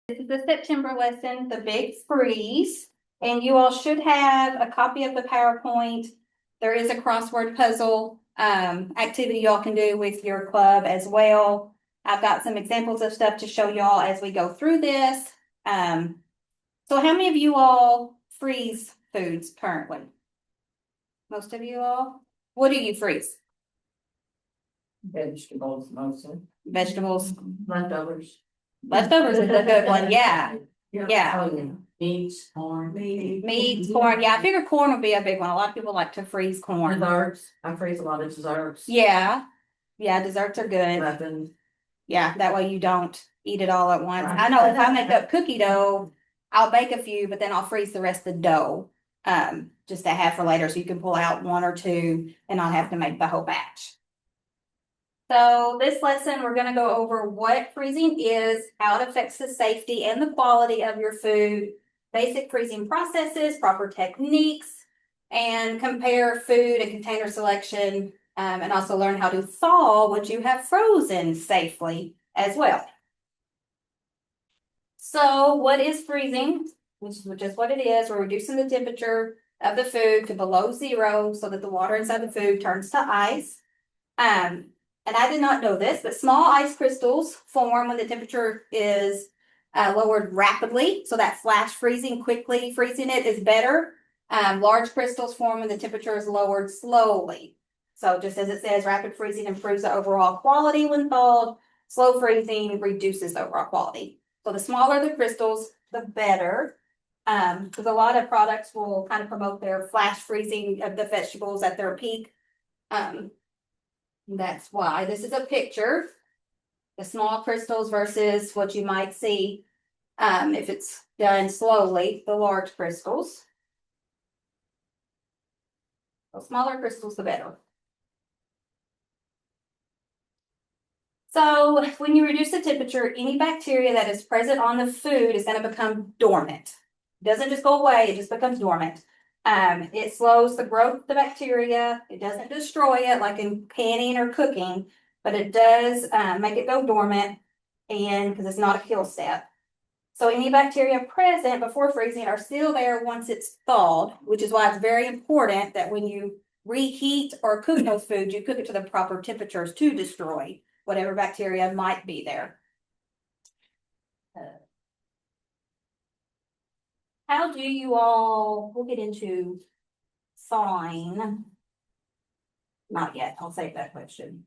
This is the September lesson, the Big Freeze, and you all should have a copy of the PowerPoint. There is a crossword puzzle activity y'all can do with your club as well. I've got some examples of stuff to show y'all as we go through this. So how many of you all freeze foods currently? Most of you all? What do you freeze? Vegetables mostly. Vegetables. Leftovers. Leftovers is a good one, yeah. Yeah. Oh, yeah. Meats, corn. Meat, corn, yeah, I figure corn would be a big one. A lot of people like to freeze corn. Desserts. I freeze a lot of desserts. Yeah, desserts are good. Muffins. Yeah, that way you don't eat it all at once. Right. I know if I make up cookie dough, I'll bake a few, but then I'll freeze the rest of the dough. Just to have for later, so you can pull out one or two and not have to make the whole batch. So this lesson, we're gonna go over what freezing is, how it affects the safety and the quality of your food, basic freezing processes, proper techniques, and compare food and container selection, and also learn how to thaw what you have frozen safely as well. So what is freezing? Which is just what it is. We're reducing the temperature of the food to below 0 so that the water inside the food turns to ice. And I did not know this, but small ice crystals form when the temperature is lowered rapidly. So that flash freezing, quickly freezing it is better. Large crystals form when the temperature is lowered slowly. So just as it says, rapid freezing improves the overall quality when thawed. Slow freezing reduces the overall quality. So the smaller the crystals, the better. Because a lot of products will kind of promote their flash freezing of the vegetables at their peak. That's why this is a picture. The small crystals versus what you might see if it's done slowly, the large crystals. The smaller crystals, the better. So when you reduce the temperature, any bacteria that is present on the food is going to become dormant. It doesn't just go away, it just becomes dormant. It slows the growth of the bacteria. It doesn't destroy it like in canning or cooking, but it does make it go dormant, and because it's not a kill step. So any bacteria present before freezing are still there once it's thawed, which is why it's very important that when you reheat or cook those foods, you cook it to the proper temperatures to destroy whatever bacteria might be there. How do you all, we'll get into thawing. Not yet, I'll save that question.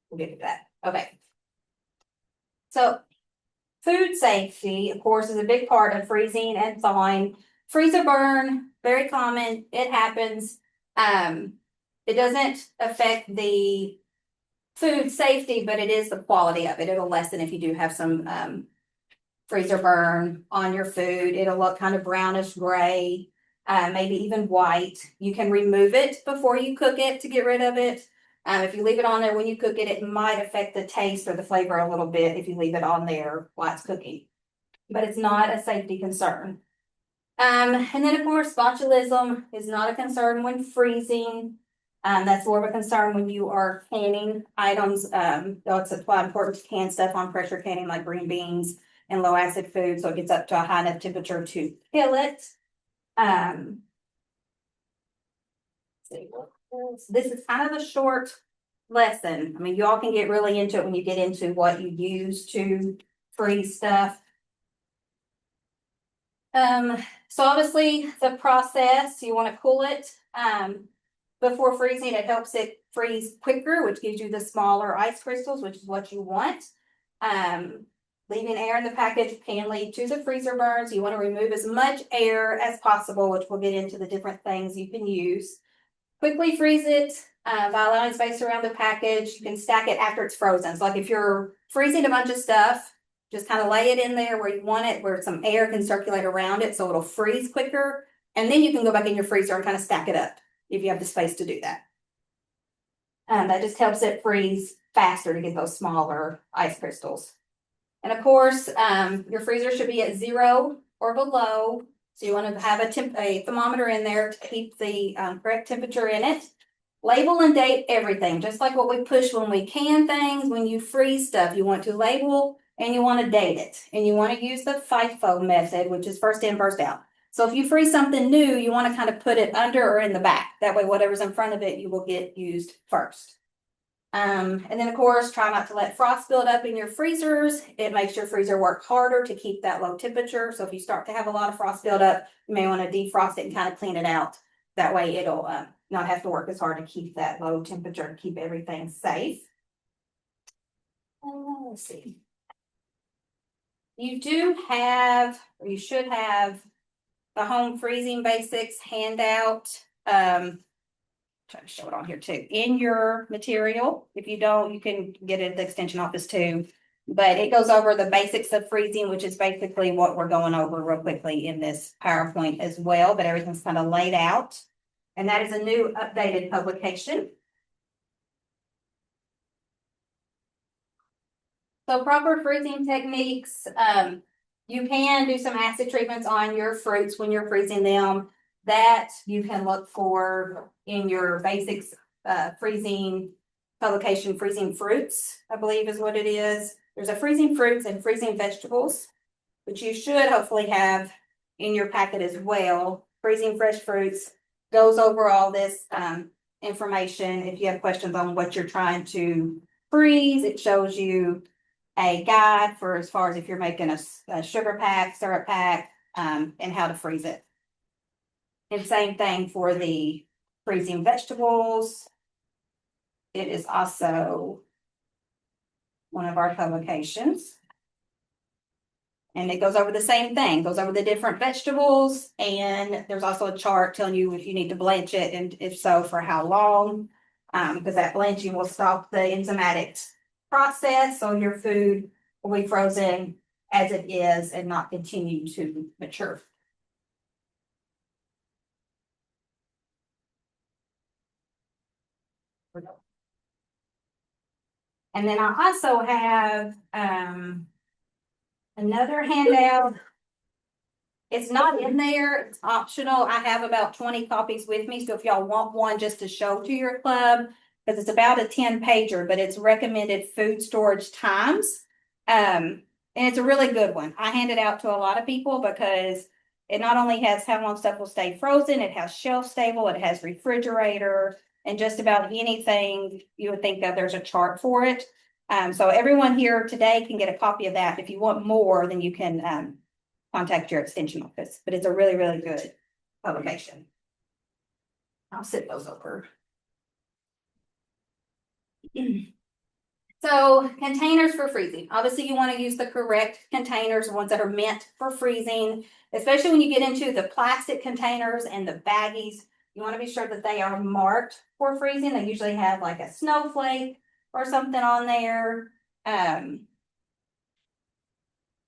We'll get to that. Okay. So food safety, of course, is a big part of freezing and thawing. Freezer burn, very common, it happens. It doesn't affect the food safety, but it is the quality of it. It'll lessen if you do have some freezer burn on your food. It'll look kind of brownish gray, maybe even white. You can remove it before you cook it to get rid of it. If you leave it on there when you cook it, it might affect the taste or the flavor a little bit if you leave it on there while it's cooking. But it's not a safety concern. And then of course, botulism is not a concern when freezing. That's more of a concern when you are canning items. That's why important to can stuff on pressure canning like green beans and low acid food, so it gets up to a high enough temperature to kill it. This is kind of a short lesson. I mean, you all can get really into it when you get into what you use to freeze stuff. So obviously the process, you want to cool it before freezing. It helps it freeze quicker, which gives you the smaller ice crystals, which is what you want. Leaving air in the package can lead to the freezer burns. You want to remove as much air as possible, which we'll get into the different things you can use. Quickly freeze it by allowing space around the package. You can stack it after it's frozen. So like if you're freezing a bunch of stuff, just kind of lay it in there where you want it, where some air can circulate around it so it'll freeze quicker. And then you can go back in your freezer and kind of stack it up if you have the space to do that. That just helps it freeze faster to get those smaller ice crystals. And of course, your freezer should be at 0 or below. So you want to have a thermometer in there to keep the correct temperature in it. Label and date everything, just like what we push when we can things. When you freeze stuff, you want to label and you want to date it, and you want to use the FIFO method, which is first in, first out. So if you freeze something new, you want to kind of put it under or in the back. That way, whatever's in front of it, you will get used first. And then of course, try not to let frost build up in your freezers. It makes your freezer work harder to keep that low temperature. So if you start to have a lot of frost build up, you may want to defrost it and kind of clean it out. That way it'll not have to work as hard to keep that low temperature and keep everything safe. Let's see. You do have, or you should have, the home freezing basics handout. Try to show it on here too, in your material. If you don't, you can get it at the extension office too. But it goes over the basics of freezing, which is basically what we're going over real quickly in this PowerPoint as well, but everything's kind of laid out. And that is a new updated publication. So proper freezing techniques, you can do some acid treatments on your fruits when you're freezing them. That you can look for in your basics freezing publication, Freezing Fruits, I believe is what it is. There's a freezing fruits and freezing vegetables, which you should hopefully have in your packet as well. Freezing fresh fruits goes over all this information. If you have questions on what you're trying to freeze, it shows you a guide for as far as if you're making a sugar pack, syrup pack, and how to freeze it. And same thing for the freezing vegetables. It is also one of our publications. And it goes over the same thing, goes over the different vegetables, and there's also a chart telling you if you need to blanch it, and if so, for how long. Because that blanching will stop the enzymatic process, so your food will be frozen as it is and not continue to mature. And then I also have another handout. It's not in there, it's optional. I have about 20 copies with me, so if y'all want one just to show to your club, because it's about a 10-pager, but it's recommended food storage times. And it's a really good one. I hand it out to a lot of people because it not only has how long stuff will stay frozen, it has shelf stable, it has refrigerator, and just about anything you would think of, there's a chart for it. So everyone here today can get a copy of that. If you want more, then you can contact your extension office, but it's a really, really good publication. I'll sit those over. So containers for freezing. Obviously, you want to use the correct containers, ones that are meant for freezing, especially when you get into the plastic containers and the baggies. You want to be sure that they are marked for freezing. They usually have like a snowflake or something on there.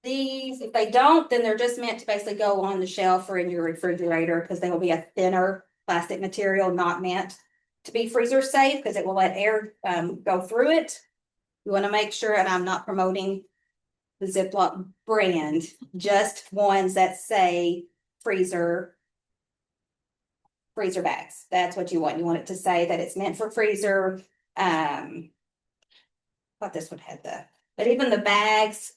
These, if they don't, then they're just meant to basically go on the shelf or in your refrigerator because they will be a thinner plastic material, not meant to be freezer safe because it will let air go through it. You want to make sure, and I'm not promoting the Ziploc brand, just ones that say freezer bags. That's what you want. You want it to say that it's meant for freezer. Thought this one had but even the bags,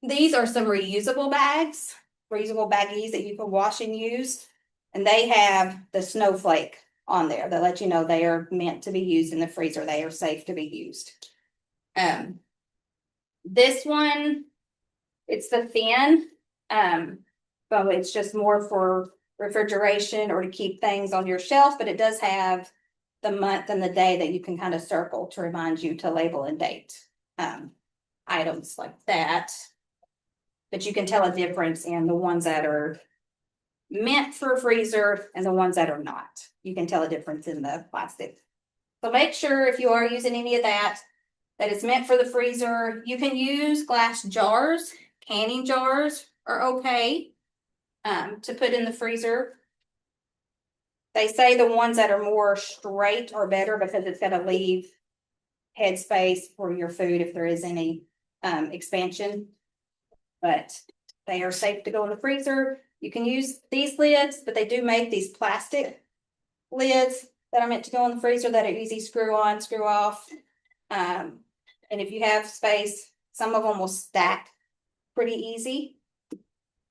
these are some reusable bags, reusable baggies that you can wash and use. And they have the snowflake on there that let you know they are meant to be used in the freezer. They are safe to be used. This one, it's the thin, so it's just more for refrigeration or to keep things on your shelf, but it does have the month and the day that you can kind of circle to remind you to label and date items like that. But you can tell a difference in the ones that are meant for a freezer and the ones that are not. You can tell a difference in the plastic. So make sure if you are using any of that it's meant for the freezer. You can use glass jars. Canning jars are okay to put in the freezer. They say the ones that are more straight are better because it's going to leave headspace for your food if there is any expansion. But they are safe to go in the freezer. You can use these lids, but they do make these plastic lids that are meant to go in the freezer that are easy screw on, screw off. And if you have space, Some of them will stack pretty easy.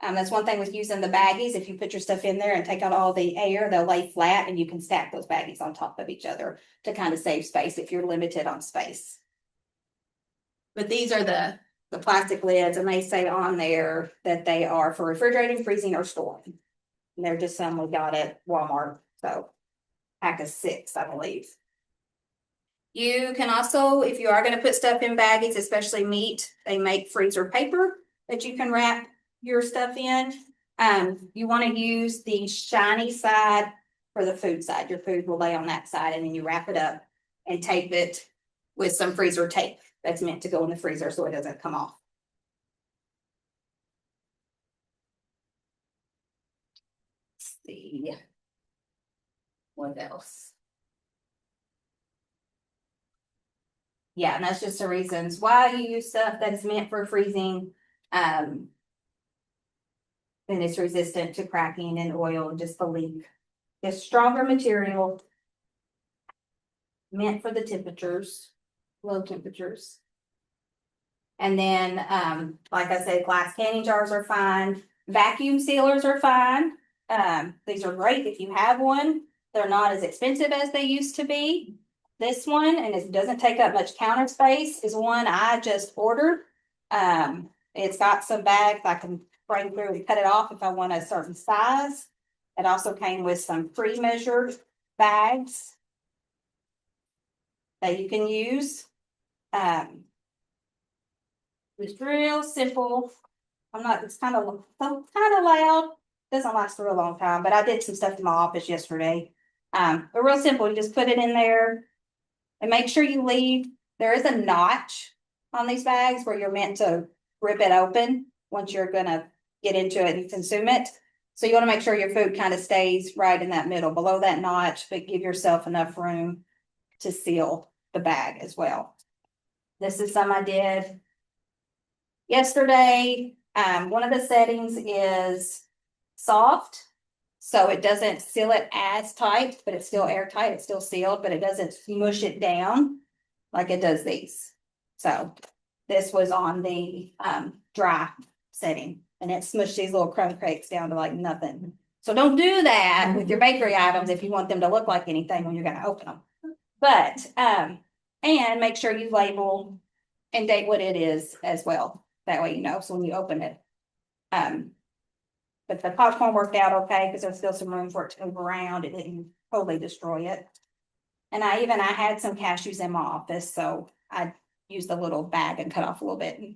That's one thing with using the baggies. If you put your stuff in there and take out all the air, they'll lay flat and you can stack those baggies on top of each other to kind of save space if you're limited on space. But these are the plastic lids, and they say on there that they are for refrigerating, freezing, or storing. And they're just some we got at Walmart, so pack of 6, I believe. You can also, if you are gonna put stuff in baggies, especially meat, they make freezer paper that you can wrap your stuff in. You wanna use the shiny side for the food side. Your food will lay on that side, and then you wrap it up and tape it with some freezer tape that's meant to go in the freezer so it doesn't come off. Let's see. What else? Yeah, and that's just the reasons why you use stuff that is meant for freezing. And it's resistant to cracking and oil and just the leak. It's stronger material. Meant for the temperatures, low temperatures. And then, like I said, glass canning jars are fine. Vacuum sealers are fine. These are great if you have one. They're not as expensive as they used to be. This one, and it doesn't take up much counter space, is one I just ordered. It's got some bags I can bring through and cut it off if I want a certain size. It also came with some pre-measured bags that you can use. It's real simple. It's kind of loud. Doesn't last for a long time, but I did some stuff in my office yesterday. But real simple, you just put it in there and make sure you leave. There is a notch on these bags where you're meant to rip it open once you're gonna get into it and consume it. So you want to make sure your food kind of stays right in that middle, below that notch, but give yourself enough room to seal the bag as well. This is some I did yesterday. One of the settings is soft, so it doesn't seal it as tight, but it's still airtight. It's still sealed, but it doesn't smush it down like it does these. So this was on the dry setting, and it smushed these little crumb cakes down to like nothing. So don't do that with your bakery items if you want them to look like anything when you're going to open them. But and make sure you label and date what it is as well. That way you know, so when you open it. But the popcorn worked out okay because there's still some room for it to move around. It didn't totally destroy it. And I had some cashews in my office, so I used a little bag and cut off a little bit. And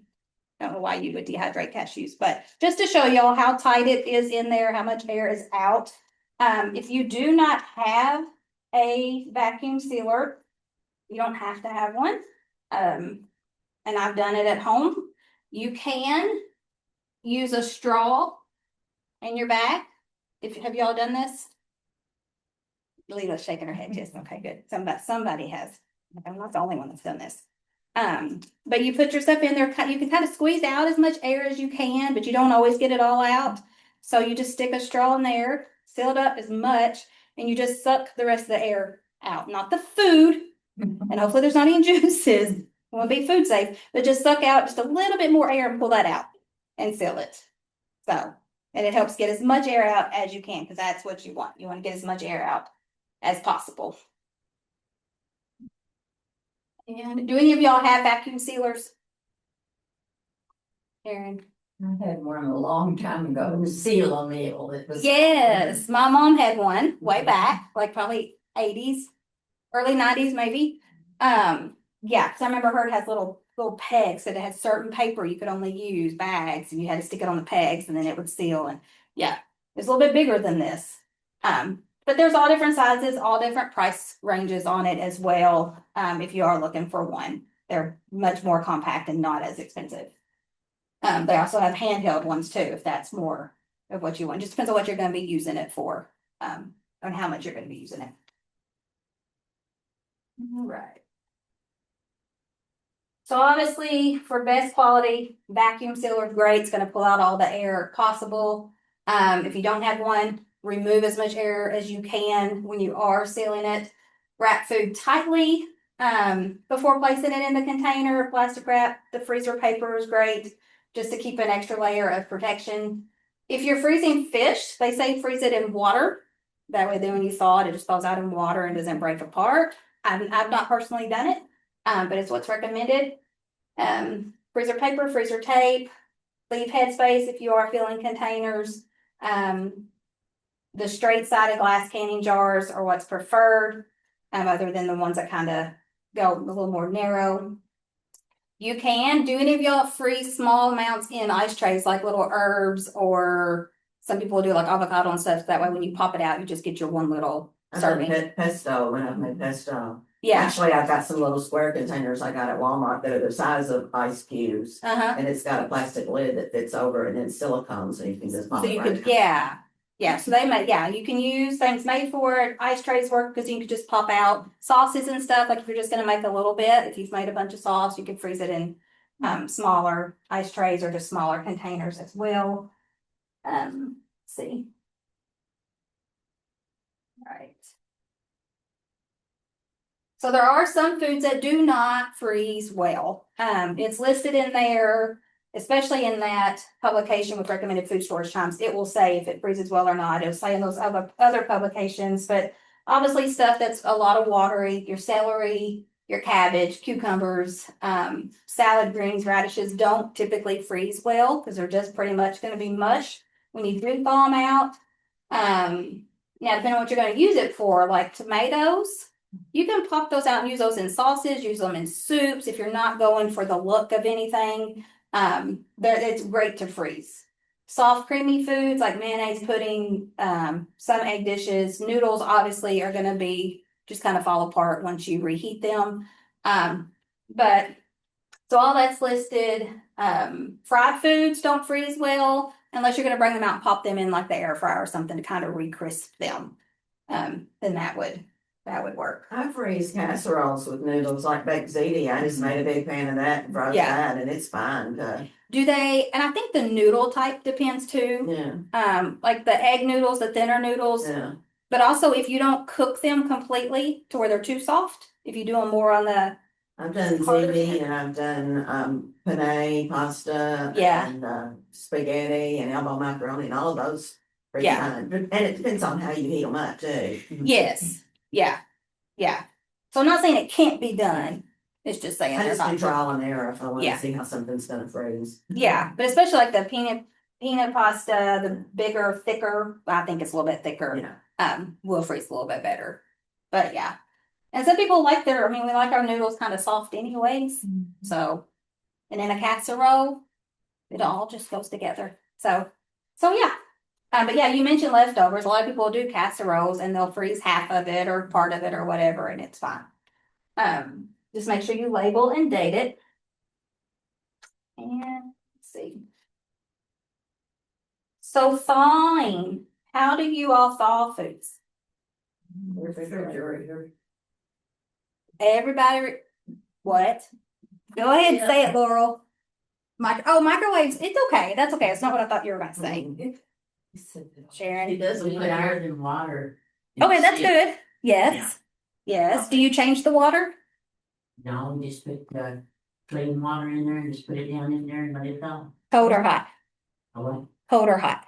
I don't know why you would dehydrate cashews, but just to show y'all how tight it is in there, how much air is out. If you do not have a vacuum sealer, you don't have to have one. And I've done it at home. You can use a straw in your bag. Have y'all done this? Leela's shaking her head. Yes. Okay, good. Somebody has. I'm not the only one that's done this. But you put your stuff in there. You can kind of squeeze out as much air as you can, but you don't always get it all out. So you just stick a straw in there, seal it up as much, and you just suck the rest of the air out. Not the food, and hopefully there's not any juices. It won't be food safe, but just suck out just a little bit more air and pull that out and seal it. So, and it helps get as much air out as you can, because that's what you want. You want to get as much air out as possible. And do any of y'all have vacuum sealers? Erin? I had one a long time ago. It was Seal O'Neill. It was. Yes, my mom had one way back, like probably 80s, early 90s maybe. Yeah, because I remember her has little pegs that it had certain paper you could only use, bags, and you had to stick it on the pegs and then it would seal. And yeah, it's a little bit bigger than this. But there's all different sizes, all different price ranges on it as well. If you are looking for one, they're much more compact and not as expensive. They also have handheld ones too, if that's more of what you want. Just depends on what you're going to be using it for, and how much you're going to be using it. All right. So obviously, for best quality, vacuum sealer is great. It's going to pull out all the air possible. If you don't have one, remove as much air as you can when you are sealing it. Wrap food tightly. before placing it in the container, plastic wrap, the freezer paper is great, just to keep an extra layer of protection. If you're freezing fish, they say freeze it in water. That way then when you thaw it, it just thaws out in water and doesn't break apart. I've not personally done it, but it's what's recommended. Freezer paper, freezer tape, leave headspace if you are filling containers. The straight sided glass canning jars are what's preferred, other than the ones that kind of go a little more narrow. You can, do any of y'all freeze small amounts in ice trays, like little herbs, or some people do like avocado and stuff, that way when you pop it out, you just get your one little I've done serving. pesto when I've made pesto. Yeah, Actually, I've got some little square containers I got at Walmart that are the size of ice cubes. And it's got a plastic lid that fits over and it's silicone, so you can just pop so it you right could, out. yeah, so they make, yeah, you can use things made for it. Ice trays work because you can just pop out sauces and stuff, like if you're just gonna make a little bit, if you've made a bunch of sauce, you can freeze it in smaller ice trays or just smaller containers as well. See. Right. So there are some foods that do not freeze well. It's listed in there, especially in that publication with recommended food storage times. It will say if it freezes well or not. It'll say in those other publications, but obviously stuff that's a lot of watery, your celery, your cabbage, cucumbers, salad greens, radishes don't typically freeze well because they're just pretty much going to be mush when you do thaw them out. Now, depending on what you're going to use it for, like tomatoes, you can pop those out and use those in sauces, use them in soups if you're not going for the look of anything. It's great to freeze. Soft, creamy foods like mayonnaise, pudding, some egg dishes, noodles obviously are going to be just kind of fall apart once you reheat them. But so all that's listed. Fried foods don't freeze well unless you're going to bring them out and pop them in like the air fryer or something to kind of re-crisp them. Then that would work. I freeze casseroles with noodles like baked ziti. I just made a big pan of that and froze Yeah. that, and it's fine. Do they, and I think the noodle type depends too. Yeah, Like the egg noodles, the thinner noodles, yeah. but also if you don't cook them completely to where they're too soft, if you do them more on the, I've done ziti and I've done penne, pasta, Yeah. and spaghetti and elbow macaroni and all of those. Pretty Yeah. fine. And it depends on how you heat them up too. yes, yeah. So I'm not saying it can't be done. It's just saying I they're just do not. trial and error if I want Yeah. to see how something's gonna freeze. Yeah, but especially like the peanut pasta, the bigger, thicker, I think it's a little bit thicker. Yeah. Will freeze a little bit better. But yeah. And some people like we like our noodles kind of soft anyways. So, and in a casserole, it all just goes together. So yeah. But yeah, you mentioned leftovers. A lot of people do casseroles and they'll freeze half of it or part of it or whatever, and it's fine. Just make sure you label and date it. And let's see. So thawing. How do you all thaw foods? Refrigerator. Everybody, what? Go ahead and say it, Laurel. Microwaves. It's okay. That's okay. It's not what I thought you were going to say. Sharon. He doesn't put ours in water. Okay, that's good. Yes. Yes. Do you change the water? No, just put the clean water in there and just put it down in there and let it go. Cold or hot? Oh, Cold or hot?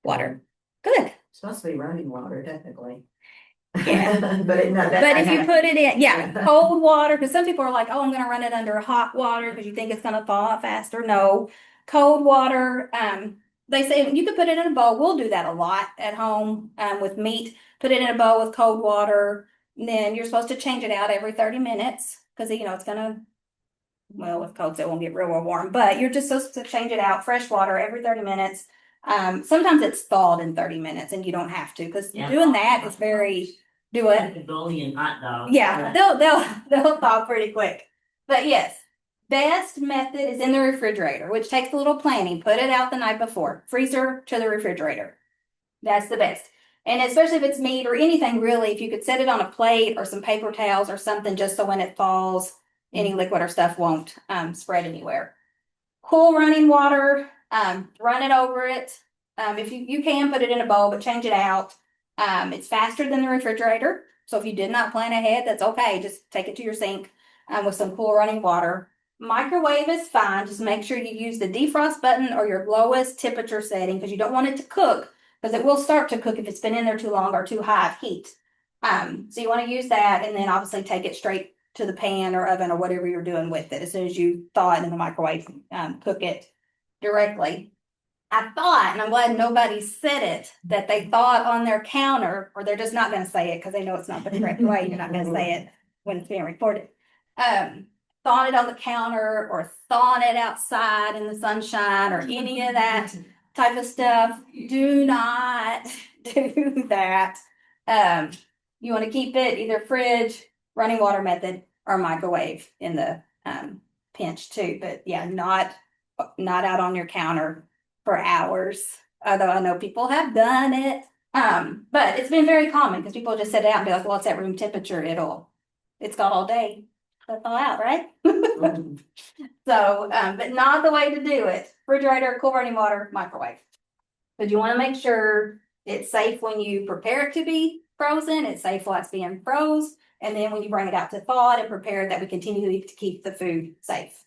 Water. Good. It's supposed to be running water technically. Yeah. But if you put it in, cold water, because some people are like, oh, I'm gonna run it under hot water because you think it's gonna thaw out faster. No, cold water. They say you can put it in a bowl. We'll do that a lot at home with meat. Put it in a bowl with cold water. And then you're supposed to change it out every 30 minutes because it's gonna, well, with cold, so it won't get real warm. But you're just supposed to change it out, fresh water every 30 minutes. Sometimes it's thawed in 30 minutes and you don't have to because doing that is very. Do it. like a bully and hot dog. Yeah, they'll thaw pretty quick. But yes, best method is in the refrigerator, which takes a little planning. Put it out the night before. Freezer to the refrigerator. That's the best. And especially if it's meat or anything really, if you could set it on a plate or some paper towels or something just so when it falls, any liquid or stuff won't spread anywhere. Cool running water, run it over it. If you can put it in a bowl, but change it out. It's faster than the refrigerator. So if you did not plan ahead, that's okay. Just take it to your sink with some cool running water. Microwave is fine. Just make sure you use the defrost button or your lowest temperature setting because you don't want it to cook because it will start to cook if it's been in there too long or too high of heat. So you want to use that and then obviously take it straight to the pan or oven or whatever you're doing with it. As soon as you thaw it in the microwave, cook it directly. I thought, and I'm glad nobody said it, that they thought on their counter, or they're just not going to say it because they know it's not the correct way. You're not going to say it when it's being recorded. Thawing it on the counter or thawing it outside in the sunshine or any of that type of stuff. Do not do that. You want to keep it either fridge, running water method, or microwave in the pinch too. But yeah, not out on your counter for hours. Although I know people have done it. But it's been very common because people just sit out and be like, well, it's at room temperature. It's got all day to thaw out, right? So, but not the way to do it. Refrigerator, cool running water, microwave. But you want to make sure it's safe when you prepare it to be frozen. It's safe while it's being froze. And then when you bring it out to thaw it and prepare it, that we continue to keep the food safe.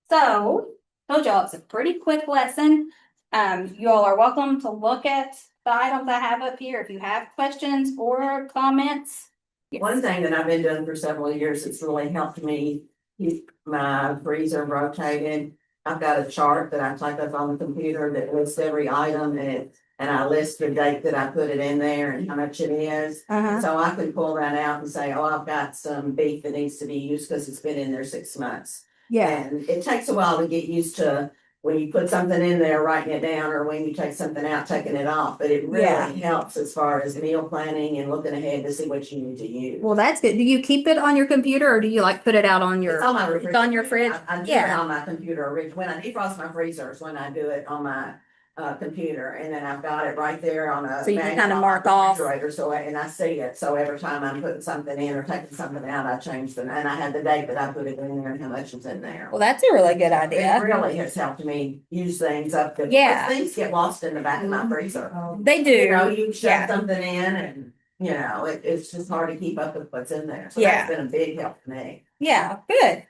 So, told y'all it's a pretty quick lesson. You all are welcome to look at the items I have up here if you have questions or comments. Yes. One thing that I've been doing for several years that's really helped me keep my freezer rotated. I've got a chart that I type up on the computer that lists every item and I list the date that I put it in there and how much it is. So I can pull that out and say, oh, I've got some beef that needs to be used because it's been in there 6 months. And it takes a while to get used to when you put something in there, writing it down, or when you take something out, taking it off. But it really helps as far as meal planning and looking ahead to see what you need to use. Well, that's good. Do you keep it on your computer or do you like put it out on your? It's on my refrigerator. It's on your fridge? I do it on my computer. When I defrost my freezers, when I do it on my computer, and then I've got it right there on a. So you can magnet kind of on mark my off. refrigerator, so and I see it. So every time I'm putting something in or taking something out, I change them, and I have the date that I put it in there and how much is in there. Well, that's a really good It idea. really has helped me use things up. Yeah. Things get lost in the back of my freezer. They do. You know, you shove Yeah. something in and, you know, it's just hard to keep up with what's in there. So Yeah. that's been a big help to me. Yeah, good.